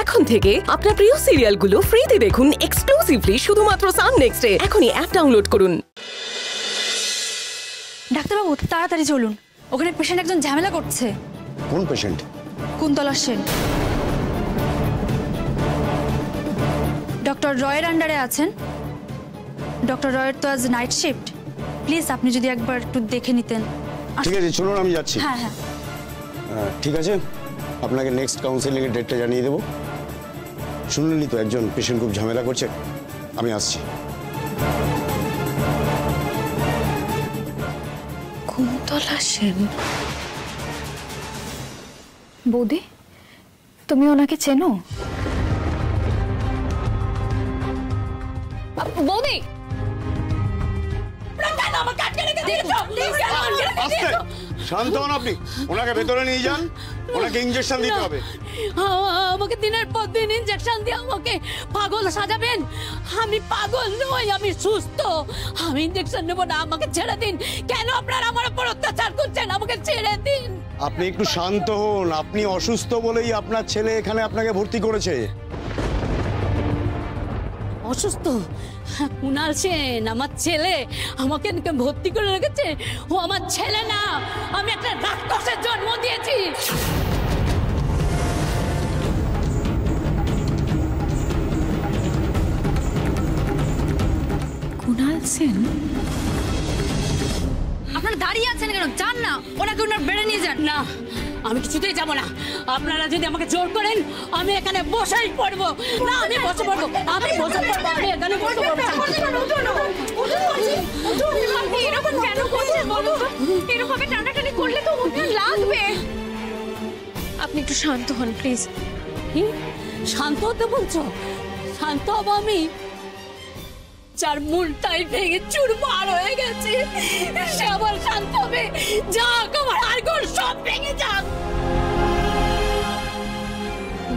এখন থেকে আপনার প্রিয় সিরিয়ালগুলো ফ্রিতে দেখুন এক্সক্লুসিভলি শুধুমাত্র সান নেক্সটে। এখনই অ্যাপ ডাউনলোড করুন। ডাক্তারবাবু তাড়াতাড়ি চলুন, ওখানে পেশেন্ট একজন ঝামেলা করছে। কোন পেশেন্ট? কুন্তলা সেন। ডক্টর রয়ের আন্ডারে আছেন। ডক্টর রয়ের তো আজ নাইট শিফট, প্লিজ আপনি যদি একবার একটু দেখে নিতেন। ঠিক আছে, চলুন আমি যাচ্ছি। হ্যাঁ হ্যাঁ ঠিক আছে, আপনাকে নেক্সট কাউন্সেলিং এর ডেটটা জানিয়ে দেবো। শুনলেনই তো, একজন পেশেন্ট খুব ঝামেলা করছে, আমি আসছি। কুন্তলা সেন। বৌদি, তুমি ওনাকে চেনো? বৌদি, শান্ত হন আপনি, ওনাকে ভেতরে নিয়ে যান, ওনাকে ইনজেকশন দিতে হবে। আমাকে দিনের পর দিন ইনজেকশন দিয়ে আমাকে পাগল সাজাবেন? আমি পাগল নই, আমি সুস্থ। আমি ইনজেকশন নেব না, আমাকে ছেড়ে দিন। কেন আপনারা আমার উপর অত্যাচার করছেন? আমাকে ছেড়ে দিন। আপনি একটু শান্ত হন, আপনি অসুস্থ বলেই আপনার ছেলে এখানে আপনাকে ভর্তি করেছে। অসুস্থ? কুনাল সেন আমার ছেলে, আমাকে ভর্তি করে রেখেছে। ও আমার ছেলে না, আমি একটা রাক্ষসের জন্ম দিয়েছি। কুনাল সেন? আপনারা দাঁড়িয়ে আছেন কেন? যান না, ওনাকে ওনার বেড়ে নিয়ে যান। না, আমি কিছুতেই যাব না। আপনারা যদি আমাকে জোর করেন, আমি এখানে বসেই পড়বো। না, আমি বসে পড়বো, আমি বসে পড়বো, আমি এখানে বসে পড়বো। এরকম কেন করছেন বলুন তো? এরকম টানাটানি করলে তো ওনার লাগবে। আপনি একটু শান্ত হন প্লিজ। কি শান্ত হতে বলছো? শান্ত হবো আমি? যার মনটাই ভেঙে চুরমার হয়ে গেছে সে আবার শান্ত হবে? যাক, আমার হাড়গোড় সব ভেঙে যাক।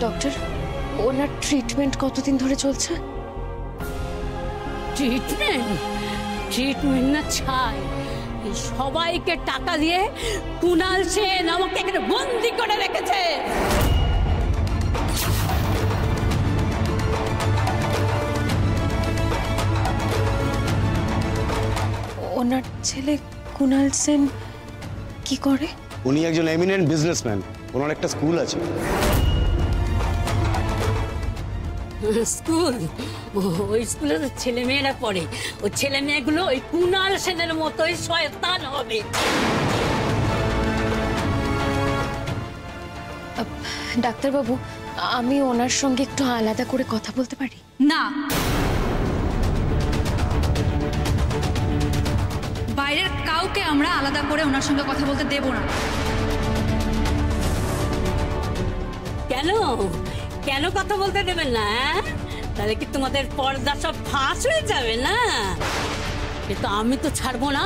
ডক্টর, ওনার ট্রিটমেন্ট কতদিন ধরে চলছে? ট্রিটমেন্ট না ছাই, এই সবাইকে টাকা দিয়ে কুনাল সেন আমাকে এখানে বন্দি করে রেখেছে। ওনার ছেলে কুনাল সেন কি করে? উনি একজন এমিনেন্ট বিজনেসম্যান, ওনার একটা স্কুল আছে। স্কুল? ওই স্কুলে তো ছেলে মেয়েরা পড়ে। ওই ছেলে মেয়েগুলো ওই কুনাল সেনের মতোই শয়তান হবে। ডাক্তারবাবু, আমি ওনার সঙ্গে একটু আলাদা করে কথা বলতে পারি? না, বাইরের কাউকে আমরা আলাদা করে ওনার সঙ্গে কথা বলতে দেব না। কেন কেন কথা বলতে দেবেন না? তাহলে কি তোমাদের পর্দা সব ফাঁস হয়ে যাবে না? কিন্তু আমি তো ছাড়বো না,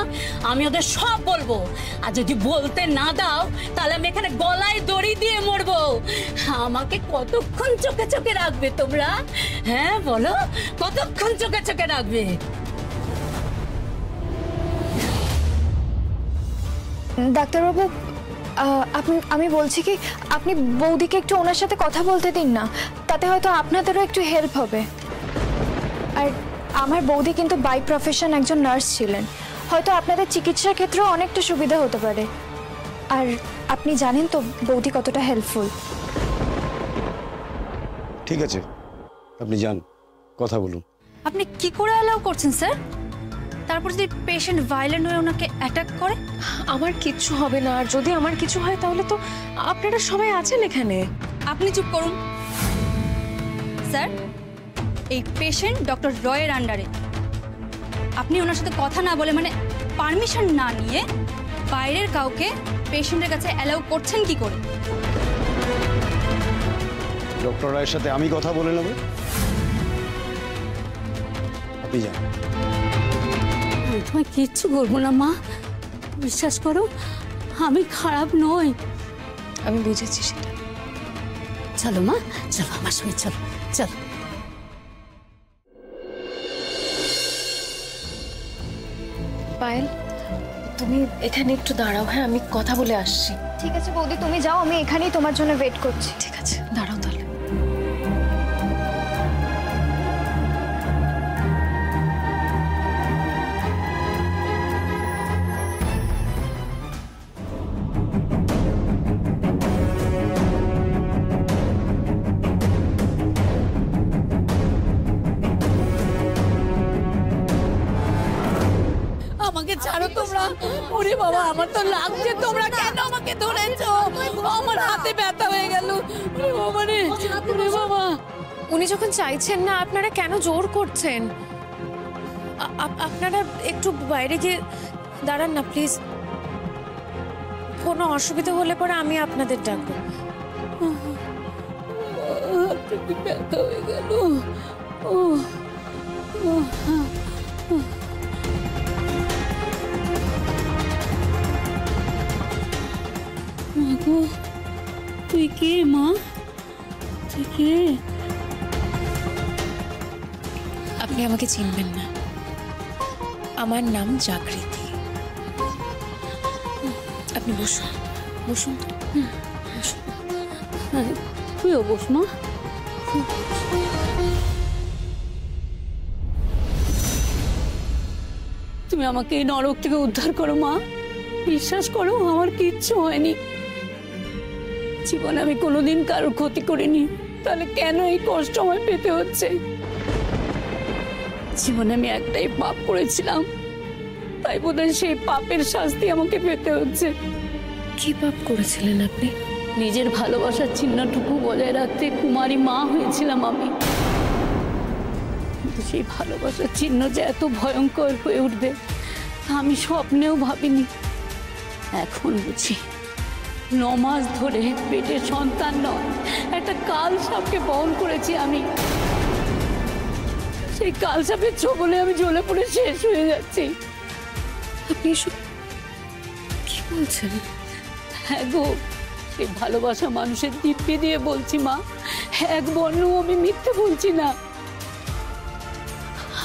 আমি ওদের সব বলবো। আর যদি বলতে না দাও, তাহলে আমি এখানে গলায় দড়ি দিয়ে মরবো। আমাকে কতক্ষণ চোখে চোখে রাখবে তোমরা? হ্যাঁ বলো, কতক্ষণ চোখে চোখে রাখবে? ডাক্তারবাবু, আমি বলছি কি, আপনি বৌদিকে একটু ওনার সাথে কথা বলতে দিন না, তাতে হয়তো আপনাদেরও একটু হেল্প হবে। আর আমার বৌদি কিন্তু বাই প্রফেশন একজন নার্স ছিলেন, হয়তো আপনাদের চিকিৎসার ক্ষেত্রেও অনেকটা সুবিধা হতে পারে। আর আপনি জানেন তো বৌদি কতটা হেল্পফুল। ঠিক আছে, আপনি যান, কথা বলুন। আপনি কি করে অ্যালাউ করছেন স্যার? তারপর যদি পেশেন্ট ভায়োলেন্ট হয়ে ওনাকে অ্যাটাক করে? আমার কিচ্ছু হবে না, আর যদি আমার কিছু হয় তাহলে তো আপনারা সবাই আছেন এখানে। আপনি চুপ করুন স্যার। এই পেশেন্ট ডক্টর রয়ের আন্ডারে। আপনি ওনার সাথে কথা না বলে, মানে পারমিশন না নিয়ে, বাইরের কাউকে পেশেন্টের কাছে অ্যালাউ করছেন কি করে? ডক্টর রায়ের সাথে আমি কথা বলে নেব, আপনি যান। তোমায় কিচ্ছু বলবো না মা, বিশ্বাস করো, আমি খারাপ নই। আমি বুঝেছি সেটা। চলো মা, চলো আমার সঙ্গে, চলো চলো। পায়েল, তুমি এখানে একটু দাঁড়াও, হ্যাঁ আমি কথা বলে আসছি। ঠিক আছে বৌদি, তুমি যাও, আমি এখানেই তোমার জন্য ওয়েট করছি। ঠিক আছে, দাঁড়াও তাহলে। ছাড়ো তোমরা। ওরে বাবা, আমার তো লাগছে, তোমরা কেন আমাকে ধরেছো? আমার হাতে ব্যথা হয়ে গেল। ওরে বাবা রে, ওরে বাবা। উনি যখন চাইছেন না, আপনারা কেন জোর করছেন? আপনারা একটু বাইরে গিয়ে দাঁড়ান না প্লিজ। কোনো অসুবিধা হলে পরে আমি আপনাদের ডাকবো। ব্যথা হয়ে গেল। তুই কে মা? তুই কে? আপনি আমাকে চিনবেন না, আমার নাম জাগৃতি। আপনি বসুন, বসুন তো। তুইও বস মা। তুমি আমাকে এই নরক থেকে উদ্ধার করো মা। বিশ্বাস করো, আমার কিচ্ছু হয়নি। জীবনে আমি কোনোদিন কারোর ক্ষতি করিনি, তাহলে কেন এই কষ্ট আমায় পেতে হচ্ছে? জীবনে আমি একটাই পাপ করেছিলাম, তাই বোধহয় সেই পাপের শাস্তি আমাকে পেতে হচ্ছে। কি পাপ করেছিলেন আপনি? নিজের ভালোবাসার চিহ্নটুকু বজায় রাখতে কুমারী মা হয়েছিলাম আমি। কিন্তু সেই ভালোবাসার চিহ্ন যে এত ভয়ঙ্কর হয়ে উঠবে আমি স্বপ্নেও ভাবিনি। এখন বুঝি 9 মাস ধরে পেটের সন্তান নয়, একটা কাল সাপকে বহন করেছি আমি। সেই কাল সাপের ছোবলে আমি জ্বলে পড়ে শেষ হয়ে যাচ্ছি। আপনি এসব কি বলছেন? হ্যাঁ গো, সেই ভালোবাসা মানুষের দিব্যি দিয়ে বলছি মা, এক বর্ণ আমি মিথ্যে বলছি না।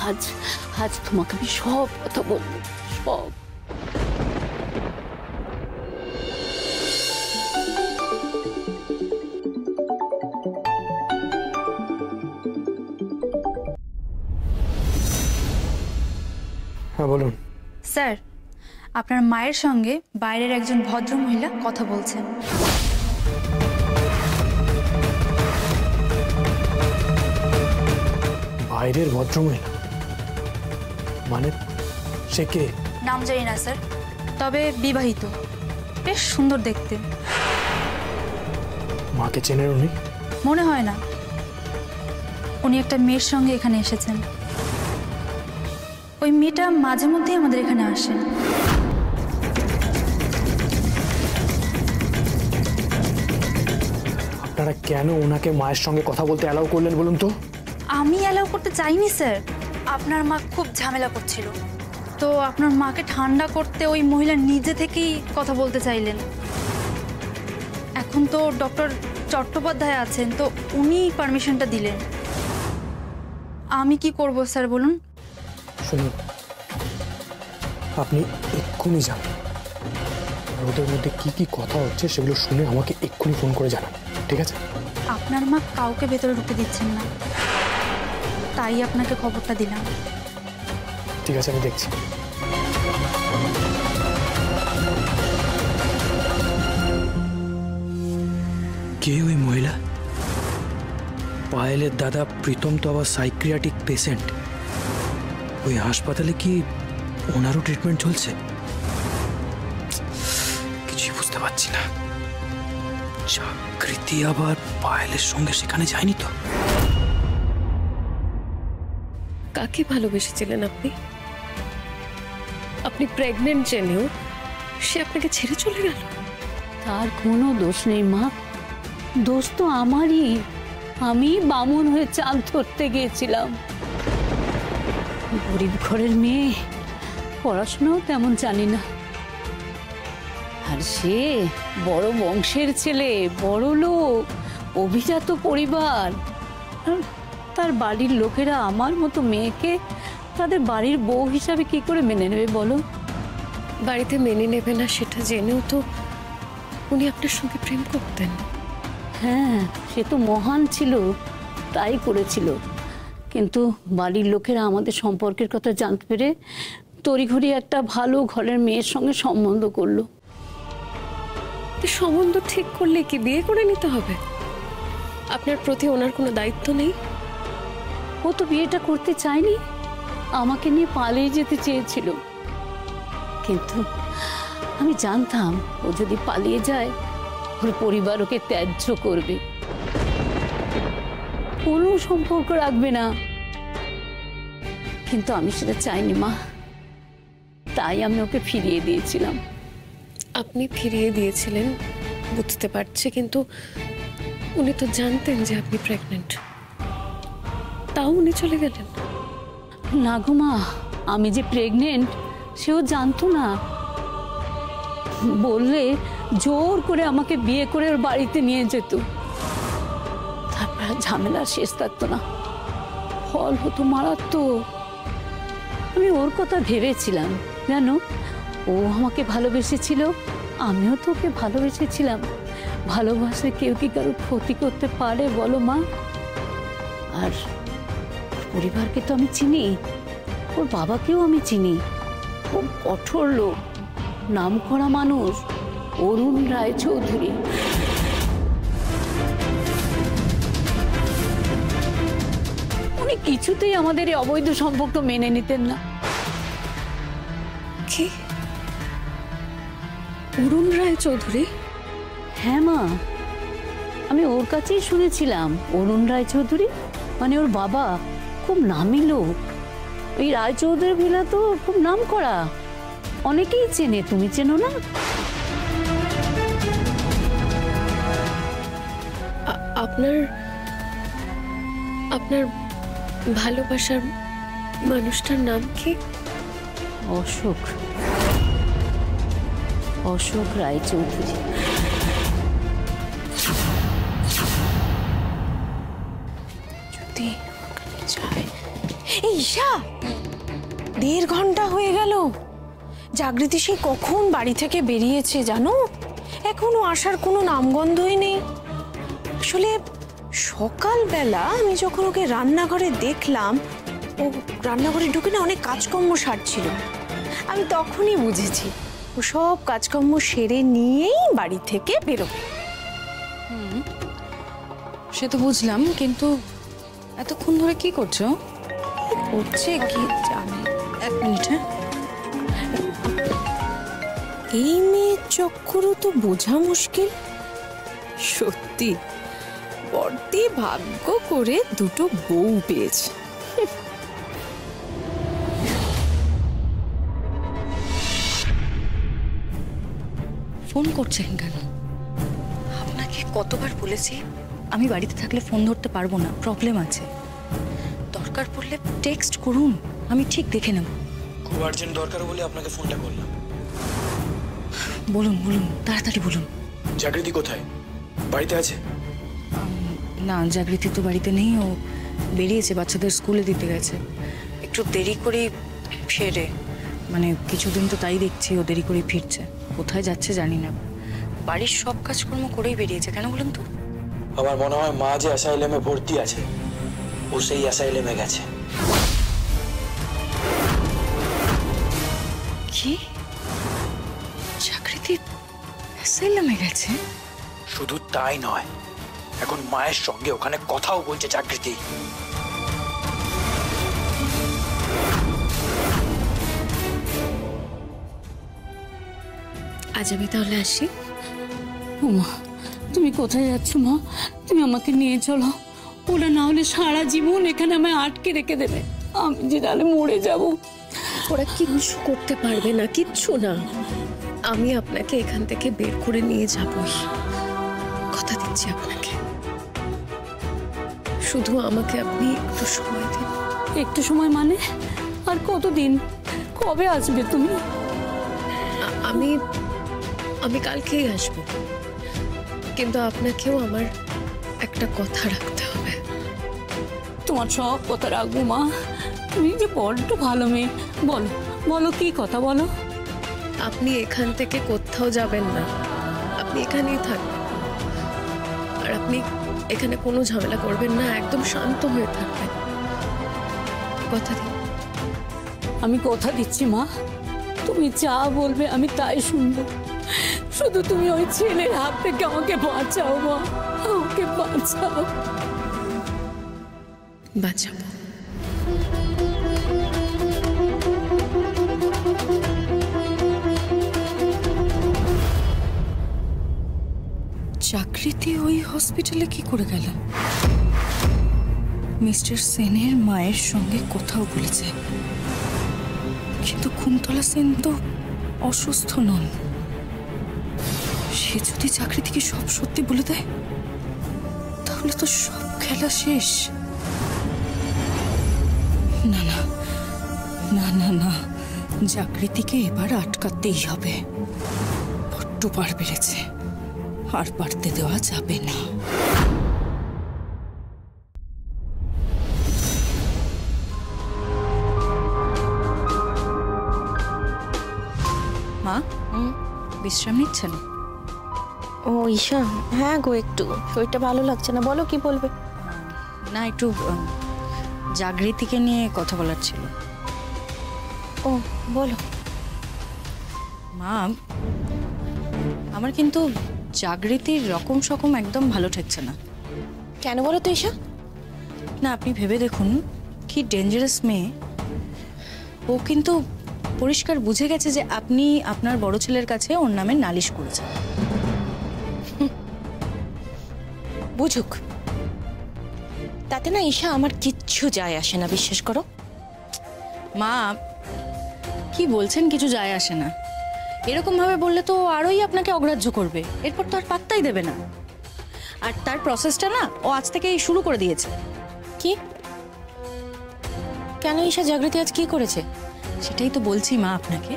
আজ আজ তোমাকে আমি সব কথা বলবো, সব। হ্যাঁ বলুন। স্যার, আপনার মায়ের সঙ্গে বাইরের একজন ভদ্রমহিলা কথা বলছেন। বাইরের ভদ্রমহিলা মানে সে কে? নাম জানি না স্যার, তবে বিবাহিত, বেশ সুন্দর দেখতে। মাকে চেনেন উনি? মনে হয় না। উনি একটা মেয়ের সঙ্গে এখানে এসেছেন। ওই মেয়েটা মাঝে মধ্যেই আমাদের এখানে আসেন। আপনারা কেন ওনাকে মায়ের সঙ্গে কথা বলতে অ্যালাউ করলেন বলুন তো? আমি অ্যালাউ করতে চাইনি স্যার। আপনার মা খুব ঝামেলা করছিল, তো আপনার মাকে ঠান্ডা করতে ওই মহিলা নিজে থেকেই কথা বলতে চাইলেন। এখন তো ডক্টর চট্টোপাধ্যায় আছেন, তো উনি পারমিশনটা দিলেন। আমি কি করব স্যার বলুন? শুনুন, আপনি এক্ষুনি যান, ওদের মধ্যে কি কি কথা হচ্ছে সেগুলো শুনে আমাকে এক্ষুনি ফোন করে জানান, ঠিক আছে? আপনার মা কাউকে ভেতরে ঢুকতে দিচ্ছেন না, তাই আপনাকে খবরটা দিলাম। ঠিক আছে, আমি দেখছি। কে ওই মহিলা? পায়েলের দাদা প্রীতম তো আবার সাইকিয়াট্রিক পেশেন্ট। ওই হাসপাতালে কি ওনারও ট্রিটমেন্ট চলছে? কিছুই বুঝতে পারছি না। জাগৃতি আবার পায়েলের সঙ্গে সেখানে যায়নি তো? কাকে ভালোবেসেছিলেন আপনি? আপনি প্রেগনেন্ট জেনেও সে আপনাকে ছেড়ে চলে গেল? তার কোনো দোষ নেই মা, দোষ তো আমারই। আমি বামুন হয়ে চাল ধরতে গিয়েছিলাম। গরিব ঘরের মেয়ে, পড়াশোনাও তেমন জানি না, আর সে বড় বংশের ছেলে, বড় লোক, অভিজাত পরিবার। তার বাড়ির লোকেরা আমার মতো মেয়েকে তাদের বাড়ির বউ হিসাবে কি করে মেনে নেবে বলো? বাড়িতে মেনে নেবে না সেটা জেনেও তো উনি আপনার সঙ্গে প্রেম করতেন। হ্যাঁ, সে তো মহান ছিল, তাই করেছিল। কিন্তু বাড়ির লোকেরা আমাদের সম্পর্কের কথা জানতে পেরে তড়িঘড়ি একটা ভালো ঘরের মেয়ের সঙ্গে সম্বন্ধ করলো। সম্বন্ধ ঠিক করলে কি বিয়ে করে নিতে হবে? আপনার প্রতি ওনার কোনো দায়িত্ব নেই? ও তো বিয়েটা করতে চায়নি, আমাকে নিয়ে পালিয়ে যেতে চেয়েছিল। কিন্তু আমি জানতাম ও যদি পালিয়ে যায় ওর পরিবার ওকে ত্যায্য করবে, কোনো সম্পর্ক রাখবে না। কিন্তু আমি সেটা চাইনি মা, তাই আমি ওকে ফিরিয়ে দিয়েছিলাম। আপনি ফিরিয়ে দিয়েছিলেন বুঝতে পারছি, কিন্তু উনি তো জানতেন যে আপনি প্রেগনেন্ট, তাও উনি চলে গেলেন। না গো মা, আমি যে প্রেগনেন্ট সেও জানতো না। বললে জোর করে আমাকে বিয়ে করে ওর বাড়িতে নিয়ে যেত, তারপর ঝামেলা শেষ থাকতো না, ফল হতো মারাত্মক। আমি ওর কথা ভেবেছিলাম, জানো, ও আমাকে ভালোবেসেছিল, আমিও তো ওকে ভালোবেসেছিলাম। ভালোবাসলে কেউ কি কারোর ক্ষতি করতে পারে বলো মা? আর পরিবারকে তো আমি চিনি, ওর বাবাকেও আমি চিনি। খুব কঠোর লোক, নামকরা মানুষ, অরুণ রায়চৌধুরী। উনি কিছুতেই আমাদের এই অবৈধ সম্পর্ক মেনে নিতেন না। কি? অরুণ রায়চৌধুরী? হ্যাঁ মা, আমি ওর কাছেই শুনেছিলাম অরুণ রায়চৌধুরী মানে ওর বাবা খুব নামী লোক। ওই রায়চৌধুরী ভিলা তো খুব নাম করা, অনেকেই চেনে, তুমি চেনো না? আপনার আপনার ভালোবাসার মানুষটার নাম কি? অশোক, অশোক রায়চৌধুরী। যদি যায়। এই ঈশা, 1.5 ঘন্টা হয়ে গেল, জাগৃতি সে কখন বাড়ি থেকে বেরিয়েছে জানো? এখনো আসার কোনো নামগন্ধই নেই। আসলে সকালবেলা আমি যখন ওকে রান্নাঘরে দেখলাম, ও রান্নাঘরে ঢুকে না অনেক কাজকর্ম সারছিল, আমি তখনই বুঝেছি ও সব কাজকর্ম সেরে নিয়েই বাড়ি থেকে বেরোবে। সে তো বুঝলাম, কিন্তু এতক্ষণ ধরে কি করছো? করছে কি জানে। 1 মিনিট। হ্যাঁ, এই মেয়ের চক্করও তো বোঝা মুশকিল। সত্যি বড়দি ভাগ্য করে দুটো বউ পেয়েছে। ফোন করছেন কেন? আপনাকে কতবার বলেছি আমি বাড়িতে থাকলে ফোন ধরতে পারবো না, প্রবলেম আছে। দরকার পড়লে টেক্সট করুন, আমি ঠিক দেখে নেব। খুব আর্জেন্ট দরকার বলে আপনাকে ফোনটা করলাম। বলুন বলুন, তাড়াতাড়ি বলুন। জাগৃতি কোথায়? বাড়িতে আছে? না, জাগৃতি তো বাড়িতে নেই, ও বেরিয়েছে, বাচ্চাদের স্কুলে দিতে গেছে। একটু দেরি করে ফেরে, মানে কিছুদিন তো তাই দেখছি, ও দেরি করে ফিরছে। কোথায় যাচ্ছে জানি না। বাড়ির সব কাজকর্ম করেই বেরিয়েছে। কেন বলুন তো? আমার মনে হয় মা যে অ্যাসাইলেমে ভর্তি আছে, ও সেই অ্যাসাইলেমে গেছে। কি? জাগৃতি অ্যাসাইলেমে গেছে? শুধু তাই নয়, এখন মায়ের সঙ্গে ওখানে কথাও বলছে জাগৃতি। আজ আমি তাহলে আসি। ও মা, তুমি কোথায় যাচ্ছ মা? তুমি আমাকে নিয়ে চলো, ওরা না হলে সারা জীবন এখানে আমায় আটকে রেখে দেবে, আমি যে তাহলে মরে যাব। ওরা কিচ্ছু করতে পারবে না, কিচ্ছু না। আমি আপনাকে এখান থেকে বের করে নিয়ে যাবই, কথা দিচ্ছি আপনাকে। শুধু আমাকে আপনি একটু সময় দিন। একটু সময় মানে? আর কতদিন? কবে আসবে তুমি? আমি আমি কালকেই আসবো, কিন্তু আপনাকেও আমার একটা কথা রাখতে হবে। তোমার সব কথা রাখবো মা, তুমি যে বড্ড ভালো মেয়ে। বলো বলো, কি কথা বলো। আপনি এখান থেকে কোথাও যাবেন না, আপনি এখানেই থাকবেন। আর আপনি এখানে কোনো ঝামেলা করবেন না, একদম শান্ত হয়ে থাকবেন। কথা দিন। আমি কথা দিচ্ছি মা, তুমি যা বলবে আমি তাই শুনবো। শুধু তুমি ওই ছেলের হাত থেকে আমাকে বাঁচাও মা, আমাকে বাঁচাও। বাঁচাবো। জাগৃতি ওই হসপিটালে কি করে গেল? মিস্টার সেনের মায়ের সঙ্গে কথাও বলেছে, কিন্তু কুন্তলা সেন তো অসুস্থ নন। সে যদি জাগৃতিকে সব সত্যি বলে দেয় তাহলে তো সব খেলা শেষ। না না না না না, জাগৃতিকে এবার আটকাতেই হবে। বড্ড বার বেড়েছে, আর বাড়তে দেওয়া যাবে না। মা, বিশ্রাম নিচ্ছেন? ও ঈশা, হ্যাঁ গো, একটু শরীরটা ভালো লাগছে না। বলো কি বলবে? না, একটু জাগৃতিকে নিয়ে কথা বলার ছিল। ও বলো। মা, আমার কিন্তু জাগৃতির রকম সকম একদম ভালো ঠেকছে না। কেন বলো তো ঈশা? না, আপনি ভেবে দেখুন কি ডেঞ্জারাস মেয়ে। ও কিন্তু পরিষ্কার বুঝে গেছে যে আপনি আপনার বড় ছেলের কাছে ওর নামে নালিশ করেছেন। বুঝুক, তাতে না ঈশা আমার কিচ্ছু যায় আসে না, বিশ্বাস করো। মা, কি বলছেন কিছু যায় আসে না? এরকম ভাবে বললে তো আরোই আপনাকে অগ্রাহ্য করবে, এরপর তো আর পাত্তাই দেবে না। আর তার প্রসেসটা না ও আজ থেকেই শুরু করে দিয়েছে। কি? কেন ঈশা, জাগৃতি আজ কি করেছে? সেটাই তো বলছি মা আপনাকে।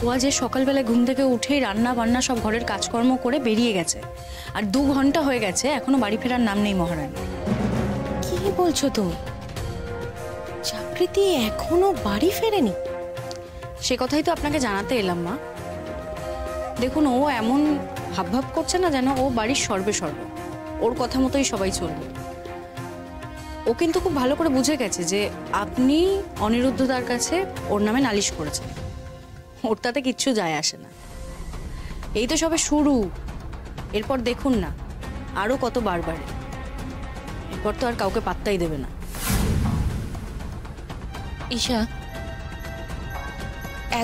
ও আজ সকালবেলায় ঘুম থেকে উঠেই রান্না বান্না সব ঘরের কাজকর্ম করে বেরিয়ে গেছে, আর 2 ঘন্টা হয়ে গেছে এখনো বাড়ি ফেরার নাম নেই মহারানী। কি বলছো তুমি? জাগৃতি এখনো বাড়ি ফেরেনি? সে কথাই তো আপনাকে জানাতে এলাম মা। দেখুন, ও এমন ভাবভাব করছে না যেন ও বাড়ির সর্বে সর্ব, ওর কথা মতোই সবাই চলবে। ও কিন্তু খুব ভালো করে বুঝে গেছে যে আপনি অনিরুদ্ধদার কাছে ওর নামে নালিশ করেছেন। ওর তাতে কিচ্ছু যায় আসে না। এই তো সবে শুরু, এরপর দেখুন না আরো কত বারবার। এরপর তো আর কাউকে পাত্তাই দেবে না। ঈশা,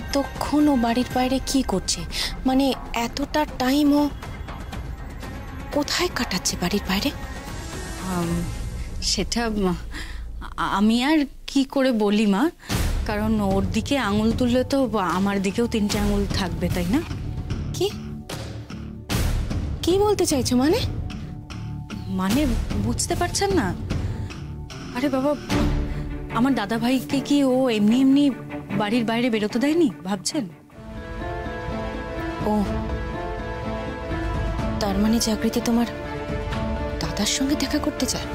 এতক্ষণ ও বাড়ির বাইরে কি করছে? মানে এতটা টাইম ও কোথায় কাটাচ্ছে বাড়ির বাইরে? সেটা আমি আর কি করে বলি মা, কারণ ওর দিকে আঙুল তুললে তো আমার দিকেও 3টে আঙুল থাকবে, তাই না? কি কি বলতে চাইছো? মানে মানে বুঝতে পারছেন না? আরে বাবা, আমার দাদা ভাইকে কি ও এমনি এমনি বাড়ির বাইরে বেরোতে দেয়নি ভাবছেন? ও, তার মানে জাগৃতি তোমার দাদার সঙ্গে দেখা করতে চায়?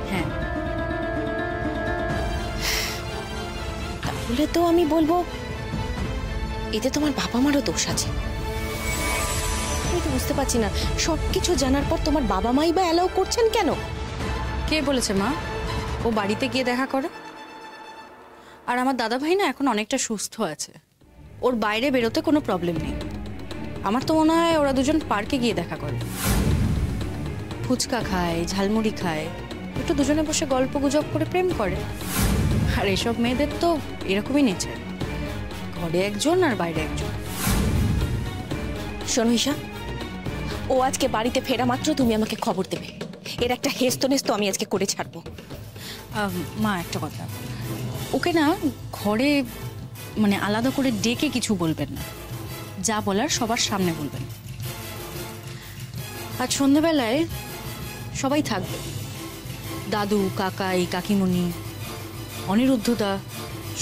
হ্যাঁ। তাহলে তো আমি বলবো এতে তোমার বাবা মারও দোষ আছে। আমি তো বুঝতে পারছি না, সবকিছু জানার পর তোমার বাবা মাই বা অ্যালাউ করছেন কেন? কে বলেছে মা ও বাড়িতে গিয়ে দেখা করে? আর আমার দাদা ভাই না এখন অনেকটা সুস্থ আছে, ওর বাইরে বেরোতে কোনো প্রবলেম নেই। আমার তো মনে হয় ওরা দুজন পার্কে গিয়ে দেখা করে, ফুচকা খায়, ঝালমুড়ি খায়, একটু দুজনে বসে গল্প গুজব করে প্রেম করে। আর এসব মেয়েদের তো এরকমই নেচার, ঘরে একজন আর বাইরে একজন। শোনো ঈশা, ও আজকে বাড়িতে ফেরা মাত্র তুমি আমাকে খবর দেবে। এর একটা হেস্তনেস্ত আমি আজকে করে ছাড়বো। মা, একটা কথা, ওকে না ঘরে মানে আলাদা করে ডেকে কিছু বলবেন না, যা বলার সবার সামনে বলবেন। আজ সন্ধ্যাবেলায় সবাই থাকবে, দাদু, কাকাই, কাকিমণি, অনিরুদ্ধদা,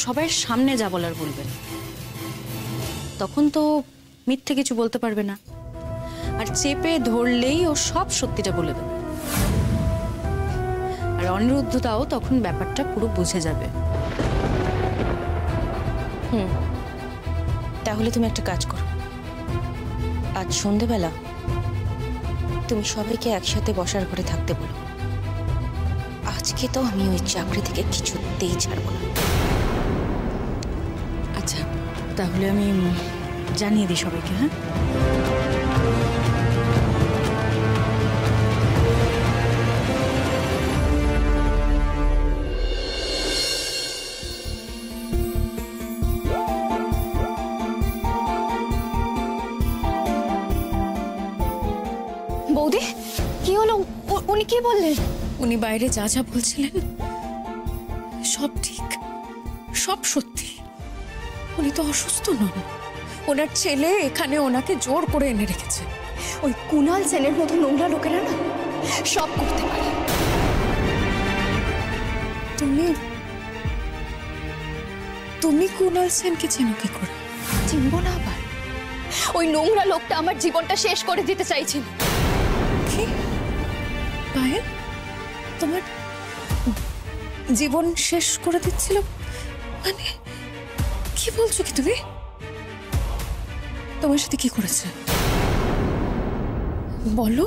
সবার সামনে যা বলার বলবেন। তখন তো মিথ্যে কিছু বলতে পারবে না, আর চেপে ধরলেই ও সব সত্যিটা বলে দেবে। আর অনিরুদ্ধতাও তখন ব্যাপারটা পুরো বুঝে যাবে। তাহলে তুমি একটা কাজ করো, আজ সন্ধেবেলা তুমি সবাইকে একসাথে বসার ঘরে থাকতে বলো। আজকে তো আমি ওই চাকরি থেকে কিছুতেই ছাড়বো না। আচ্ছা, তাহলে আমি জানিয়ে দিই সবাইকে। হ্যাঁ, কি বললেন? উনি বাইরে যা যা বলছিলেন সব ঠিক, সব সত্যি। উনি তো অসুস্থ নন, ওনার ছেলে এখানে ওনাকে জোর করে এনে রেখেছে। ওই কুনাল সেনের মতো নোংরা লোকেরা না সব করতে পারে। তুমি তুমি কুনাল সেনকে চেনো কি করে? চিনবো না আবার? ওই নোংরা লোকটা আমার জীবনটা শেষ করে দিতে চাইছেন। কি পায়েল, তোমার জীবন শেষ করে দিচ্ছিল মানে? কি বলছো কি তুমি? তোমার সাথে কি করেছে বলো।